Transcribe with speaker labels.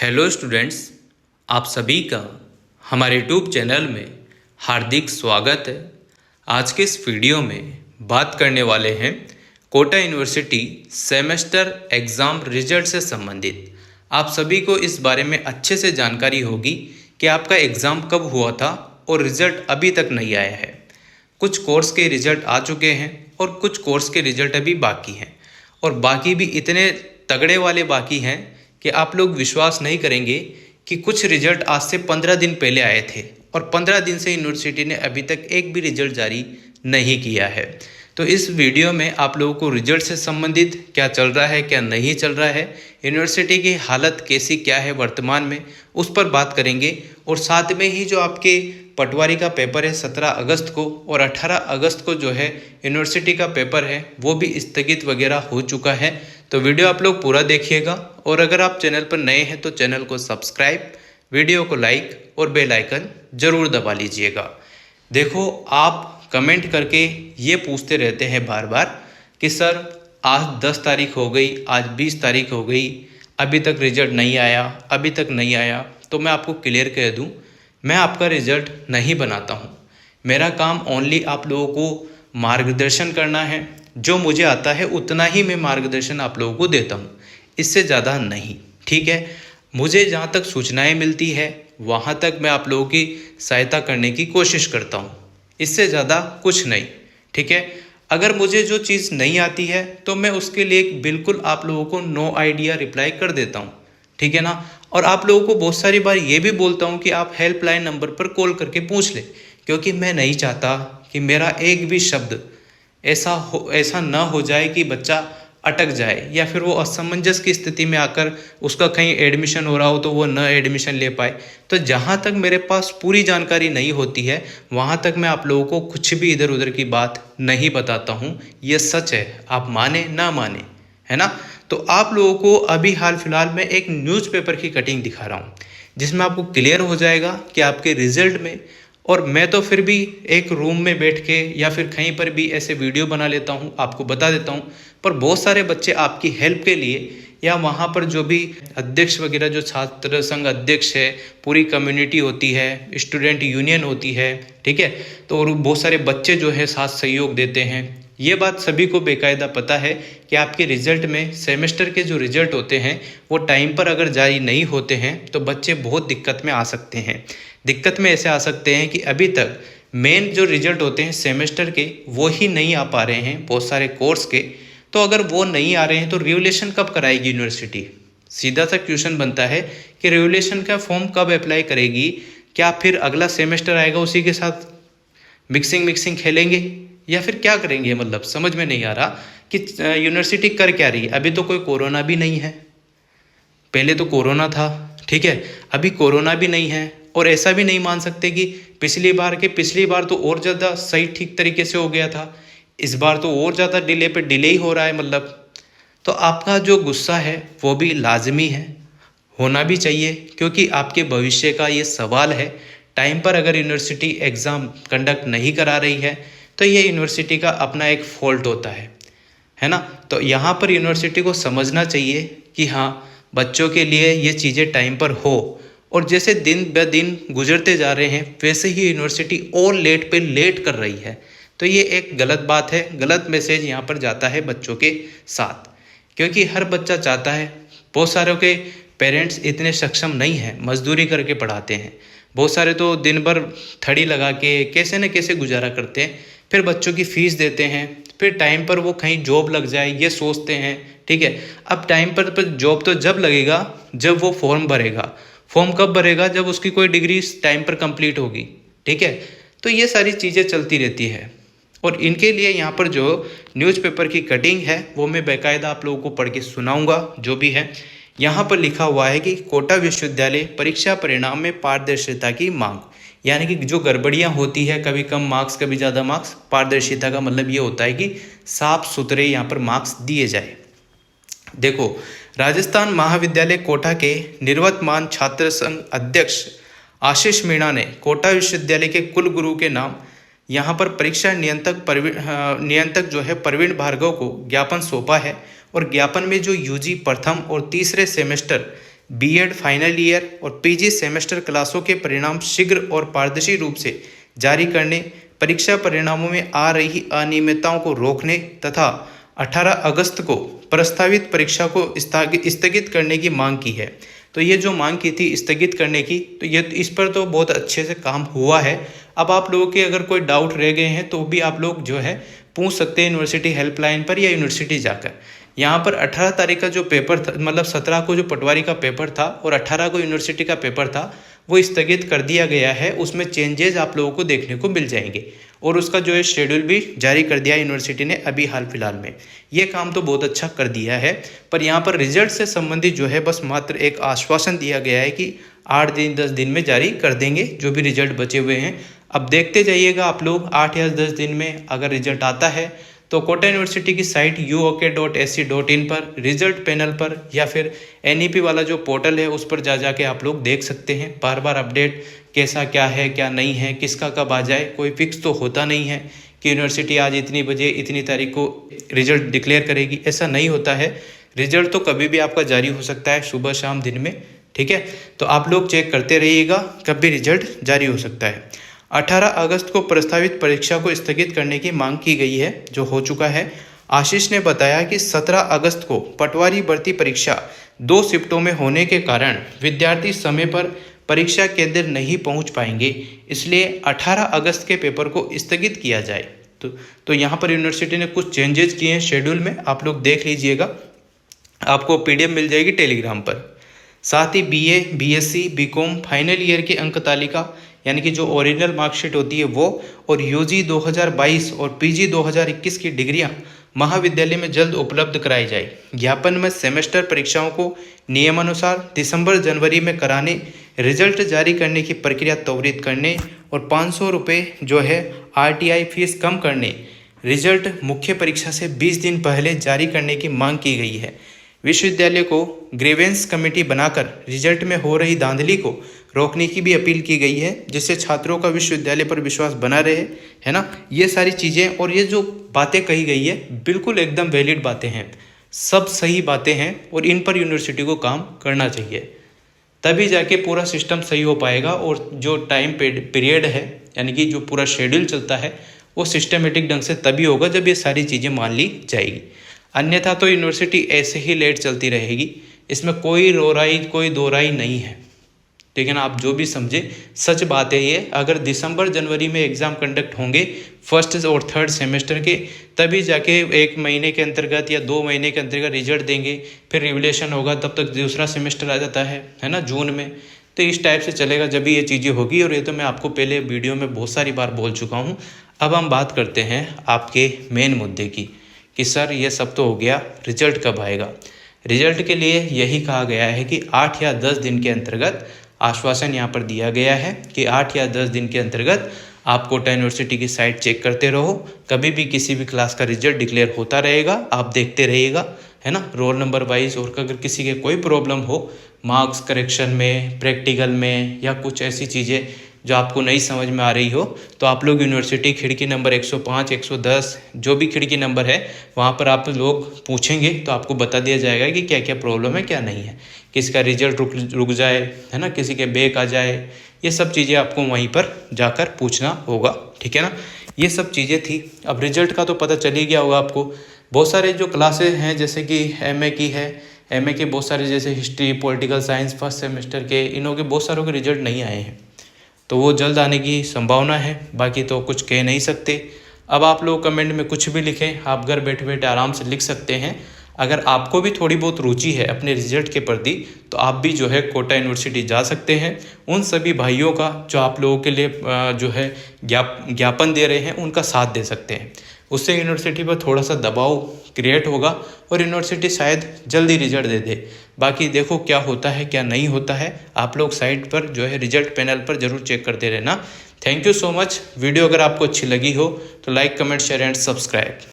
Speaker 1: Hello students, आप सभी का हमारे यूट्यूब चैनल में हार्दिक स्वागत है। आज के इस वीडियो में बात करने वाले हैं Kota university semester exam result से संबंधित। आप सभी को इस बारे में अच्छे से जानकारी होगी कि आपका एग्ज़ाम कब हुआ था और रिज़ल्ट अभी तक नहीं आया है। कुछ कोर्स के रिज़ल्ट आ चुके हैं और कुछ कोर्स के रिज़ल्ट अभी बाकी हैं, और बाकी भी इतने तगड़े वाले बाकी हैं कि आप लोग विश्वास नहीं करेंगे कि कुछ रिजल्ट आज से 15 दिन पहले आए थे और 15 दिन से यूनिवर्सिटी ने अभी तक एक भी रिजल्ट जारी नहीं किया है। तो इस वीडियो में आप लोगों को रिजल्ट से संबंधित क्या चल रहा है, क्या नहीं चल रहा है, यूनिवर्सिटी की हालत कैसी क्या है वर्तमान में, उस पर बात करेंगे। और साथ में ही जो आपके पटवारी का पेपर है 17 अगस्त को और 18 अगस्त को जो है यूनिवर्सिटी का पेपर है वो भी स्थगित वगैरह हो चुका है। तो वीडियो आप लोग पूरा देखिएगा, और अगर आप चैनल पर नए हैं तो चैनल को सब्सक्राइब, वीडियो को लाइक और बेल आइकन ज़रूर दबा लीजिएगा। देखो, आप कमेंट करके ये पूछते रहते हैं बार बार कि सर आज 10 तारीख हो गई, आज 20 तारीख हो गई, अभी तक रिजल्ट नहीं आया, अभी तक नहीं आया। तो मैं आपको क्लियर कह दूं, मैं आपका रिजल्ट नहीं बनाता हूं। मेरा काम ओनली आप लोगों को मार्गदर्शन करना है। जो मुझे आता है उतना ही मैं मार्गदर्शन आप लोगों को देता हूं, इससे ज़्यादा नहीं। ठीक है, मुझे जहाँ तक सूचनाएं मिलती है वहाँ तक मैं आप लोगों की सहायता करने की कोशिश करता हूँ, इससे ज़्यादा कुछ नहीं। ठीक है, अगर मुझे जो चीज़ नहीं आती है तो मैं उसके लिए बिल्कुल आप लोगों को नो आइडिया रिप्लाई कर देता हूँ। ठीक है ना। और आप लोगों को बहुत सारी बार ये भी बोलता हूँ कि आप हेल्पलाइन नंबर पर कॉल करके पूछ लें, क्योंकि मैं नहीं चाहता कि मेरा एक भी शब्द ऐसा ना हो जाए कि बच्चा अटक जाए या फिर वो असमंजस की स्थिति में आकर उसका कहीं एडमिशन हो रहा हो तो वो न एडमिशन ले पाए। तो जहाँ तक मेरे पास पूरी जानकारी नहीं होती है वहाँ तक मैं आप लोगों को कुछ भी इधर उधर की बात नहीं बताता हूँ। ये सच है, आप माने ना माने, है ना। तो आप लोगों को अभी हाल फिलहाल में एक न्यूज़पेपर की कटिंग दिखा रहा हूँ जिसमें आपको क्लियर हो जाएगा कि आपके रिजल्ट में, और मैं तो फिर भी एक रूम में बैठ के या फिर कहीं पर भी ऐसे वीडियो बना लेता हूँ, आपको बता देता हूँ। पर बहुत सारे बच्चे आपकी हेल्प के लिए या वहाँ पर जो भी अध्यक्ष वगैरह, जो छात्र संघ अध्यक्ष है, पूरी कम्युनिटी होती है, स्टूडेंट यूनियन होती है, ठीक है, तो और बहुत सारे बच्चे जो है साथ सहयोग देते हैं। ये बात सभी को बेकायदा पता है कि आपके रिजल्ट में सेमेस्टर के जो रिजल्ट होते हैं वो टाइम पर अगर जारी नहीं होते हैं तो बच्चे बहुत दिक्कत में आ सकते हैं। दिक्कत में ऐसे आ सकते हैं कि अभी तक मेन जो रिजल्ट होते हैं सेमेस्टर के वो ही नहीं आ पा रहे हैं बहुत सारे कोर्स के। तो अगर वो नहीं आ रहे हैं तो रिवोल्यूशन कब कराएगी यूनिवर्सिटी? सीधा सा क्वेश्चन बनता है कि रिवोल्यूशन का फॉर्म कब अप्लाई करेगी? क्या फिर अगला सेमेस्टर आएगा उसी के साथ मिक्सिंग खेलेंगे या फिर क्या करेंगे? मतलब समझ में नहीं आ रहा कि यूनिवर्सिटी कर क्या रही है। अभी तो कोई कोरोना भी नहीं है, पहले तो कोरोना था, ठीक है, अभी कोरोना भी नहीं है। और ऐसा भी नहीं मान सकते कि पिछली बार तो और ज़्यादा सही ठीक तरीके से हो गया था, इस बार तो और ज़्यादा डिले पे डिले ही हो रहा है। मतलब तो आपका जो गुस्सा है वो भी लाजमी है, होना भी चाहिए, क्योंकि आपके भविष्य का ये सवाल है। टाइम पर अगर यूनिवर्सिटी एग्ज़ाम कंडक्ट नहीं करा रही है तो ये यूनिवर्सिटी का अपना एक फॉल्ट होता है ना। तो यहाँ पर यूनिवर्सिटी को समझना चाहिए कि हाँ, बच्चों के लिए ये चीज़ें टाइम पर हो, और जैसे दिन ब दिन गुजरते जा रहे हैं वैसे ही यूनिवर्सिटी और लेट पे लेट कर रही है। तो ये एक गलत बात है, गलत मैसेज यहाँ पर जाता है बच्चों के साथ, क्योंकि हर बच्चा चाहता है। बहुत सारों के पेरेंट्स इतने सक्षम नहीं हैं, मजदूरी करके पढ़ाते हैं। बहुत सारे तो दिन भर थड़ी लगा के कैसे न कैसे गुजारा करते हैं, फिर बच्चों की फ़ीस देते हैं, फिर टाइम पर वो कहीं जॉब लग जाए ये सोचते हैं। ठीक है, अब टाइम पर जॉब तो जब लगेगा जब वो फॉर्म भरेगा। फॉर्म कब भरेगा? जब उसकी कोई डिग्री टाइम पर कंप्लीट होगी। ठीक है, तो ये सारी चीज़ें चलती रहती है। और इनके लिए यहाँ पर जो न्यूज़पेपर की कटिंग है वो मैं बाकायदा आप लोगों को पढ़ के सुनाऊंगा। जो भी है यहाँ पर लिखा हुआ है कि कोटा विश्वविद्यालय परीक्षा परिणाम में पारदर्शिता की मांग, यानी कि जो गड़बड़ियाँ होती है, कभी कम मार्क्स कभी ज़्यादा मार्क्स, पारदर्शिता का मतलब ये होता है कि साफ सुथरे यहाँ पर मार्क्स दिए जाए। देखो, राजस्थान महाविद्यालय कोटा के निवर्तमान छात्र संघ अध्यक्ष आशीष मीणा ने कोटा विश्वविद्यालय के कुलगुरु के नाम यहाँ पर परीक्षा नियंत्रक जो है प्रवीण भार्गव को ज्ञापन सौंपा है। और ज्ञापन में जो यूजी प्रथम और तीसरे सेमेस्टर बीएड फाइनल ईयर और पीजी सेमेस्टर क्लासों के परिणाम शीघ्र और पारदर्शी रूप से जारी करने, परीक्षा परिणामों में आ रही अनियमितताओं को रोकने तथा 18 अगस्त को प्रस्तावित परीक्षा को स्थगित करने की मांग की है। तो ये जो मांग की थी स्थगित करने की, तो ये इस पर तो बहुत अच्छे से काम हुआ है। अब आप लोगों के अगर कोई डाउट रह गए हैं तो भी आप लोग जो है पूछ सकते हैं यूनिवर्सिटी हेल्पलाइन पर या यूनिवर्सिटी जाकर। यहाँ पर 18 तारीख का जो पेपर था, मतलब 17 को जो पटवारी का पेपर था और 18 को यूनिवर्सिटी का पेपर था, वो स्थगित कर दिया गया है। उसमें चेंजेस आप लोगों को देखने को मिल जाएंगे और उसका जो है शेड्यूल भी जारी कर दिया यूनिवर्सिटी ने अभी हाल फिलहाल में। ये काम तो बहुत अच्छा कर दिया है, पर यहाँ पर रिजल्ट से संबंधित जो है बस मात्र एक आश्वासन दिया गया है कि 8 दिन 10 दिन में जारी कर देंगे जो भी रिजल्ट बचे हुए हैं। अब देखते जाइएगा आप लोग, 8 या 10 दिन में अगर रिजल्ट आता है तो कोटा यूनिवर्सिटी की साइट uok.ac.in पर रिजल्ट पैनल पर या फिर NEP वाला जो पोर्टल है उस पर जाके आप लोग देख सकते हैं। बार बार अपडेट कैसा क्या है क्या नहीं है, किसका कब आ जाए, कोई फिक्स तो होता नहीं है कि यूनिवर्सिटी आज इतनी बजे इतनी तारीख को रिजल्ट डिक्लेयर करेगी, ऐसा नहीं होता है। रिजल्ट तो कभी भी आपका जारी हो सकता है, सुबह शाम दिन में, ठीक है। तो आप लोग चेक करते रहिएगा, कब भी रिजल्ट जारी हो सकता है। 18 अगस्त को प्रस्तावित परीक्षा को स्थगित करने की मांग की गई है, जो हो चुका है। आशीष ने बताया कि 17 अगस्त को पटवारी भर्ती परीक्षा 2 शिफ्टों में होने के कारण विद्यार्थी समय पर परीक्षा केंद्र नहीं पहुंच पाएंगे, इसलिए 18 अगस्त के पेपर को स्थगित किया जाए। तो यहाँ पर यूनिवर्सिटी ने कुछ चेंजेस किए हैं शेड्यूल में, आप लोग देख लीजिएगा, आपको PDF मिल जाएगी टेलीग्राम पर। साथ ही BA, BSc, BCom final year की अंक तालिका यानी कि जो ओरिजिनल मार्कशीट होती है वो, और UG 2022 और PG 2021 की डिग्रियां महाविद्यालय में जल्द उपलब्ध कराई जाए। ज्ञापन में सेमेस्टर परीक्षाओं को नियमानुसार दिसंबर जनवरी में कराने, रिजल्ट जारी करने की प्रक्रिया त्वरित करने और 500 रुपये जो है RTI फीस कम करने, रिजल्ट मुख्य परीक्षा से 20 दिन पहले जारी करने की मांग की गई है। विश्वविद्यालय को ग्रीवेंस कमेटी बनाकर रिजल्ट में हो रही धांधली को रोकने की भी अपील की गई है, जिससे छात्रों का विश्वविद्यालय पर विश्वास बना रहे, है ना। ये सारी चीज़ें और ये जो बातें कही गई है बिल्कुल एकदम वैलिड बातें हैं, सब सही बातें हैं और इन पर यूनिवर्सिटी को काम करना चाहिए, तभी जाके पूरा सिस्टम सही हो पाएगा। और जो टाइम पीरियड है यानी कि जो पूरा शेड्यूल चलता है वो सिस्टमेटिक ढंग से तभी होगा जब ये सारी चीज़ें मान ली जाएगी। अन्यथा तो यूनिवर्सिटी ऐसे ही लेट चलती रहेगी, इसमें कोई कोई दो राय नहीं है। लेकिन आप जो भी समझे, सच बात है ये, अगर दिसंबर जनवरी में एग्ज़ाम कंडक्ट होंगे फर्स्ट और थर्ड सेमेस्टर के, तभी जाके 1 महीने के अंतर्गत या 2 महीने के अंतर्गत रिजल्ट देंगे, फिर रिवलेशन होगा, तब तक दूसरा सेमेस्टर आ जाता है ना, जून में। तो इस टाइप से चलेगा जब भी ये चीज़ें होगी, और ये तो मैं आपको पहले वीडियो में बहुत सारी बार बोल चुका हूँ। अब हम बात करते हैं आपके मेन मुद्दे की कि सर ये सब तो हो गया, रिजल्ट कब आएगा। रिजल्ट के लिए यही कहा गया है कि 8 या 10 दिन के अंतर्गत, आश्वासन यहाँ पर दिया गया है कि 8 या 10 दिन के अंतर्गत आप कोटा यूनिवर्सिटी की साइट चेक करते रहो, कभी भी किसी भी क्लास का रिजल्ट डिक्लेयर होता रहेगा, आप देखते रहिएगा, है ना, रोल नंबर वाइज। और अगर किसी के कोई प्रॉब्लम हो मार्क्स करेक्शन में, प्रैक्टिकल में, या कुछ ऐसी चीज़ें जो आपको नहीं समझ में आ रही हो, तो आप लोग यूनिवर्सिटी खिड़की नंबर 105, 110 जो भी खिड़की नंबर है वहाँ पर आप लोग पूछेंगे तो आपको बता दिया जाएगा कि क्या क्या प्रॉब्लम है क्या नहीं है, किसका रिजल्ट रुक जाए, है ना, किसी के बैक आ जाए, ये सब चीज़ें आपको वहीं पर जाकर पूछना होगा, ठीक है ना। ये सब चीज़ें थी। अब रिजल्ट का तो पता चल ही गया होगा आपको। बहुत सारे जो क्लासेज हैं जैसे कि MA की है, MA के बहुत सारे जैसे history, political science first semester के, इनों के बहुत सारों के रिजल्ट नहीं आए हैं, तो वो जल्द आने की संभावना है, बाकी तो कुछ कह नहीं सकते। अब आप लोग कमेंट में कुछ भी लिखें, आप घर बैठे बैठे आराम से लिख सकते हैं। अगर आपको भी थोड़ी बहुत रुचि है अपने रिजल्ट के प्रति, तो आप भी जो है कोटा यूनिवर्सिटी जा सकते हैं। उन सभी भाइयों का जो आप लोगों के लिए जो है ज्ञापन दे रहे हैं, उनका साथ दे सकते हैं। उससे यूनिवर्सिटी पर थोड़ा सा दबाव क्रिएट होगा और यूनिवर्सिटी शायद जल्दी रिजल्ट दे दे। बाकी देखो क्या होता है क्या नहीं होता है, आप लोग साइट पर जो है रिजल्ट पैनल पर जरूर चेक करते रहना। Thank you so much. Video अगर आपको अच्छी लगी हो तो like, comment, share and subscribe.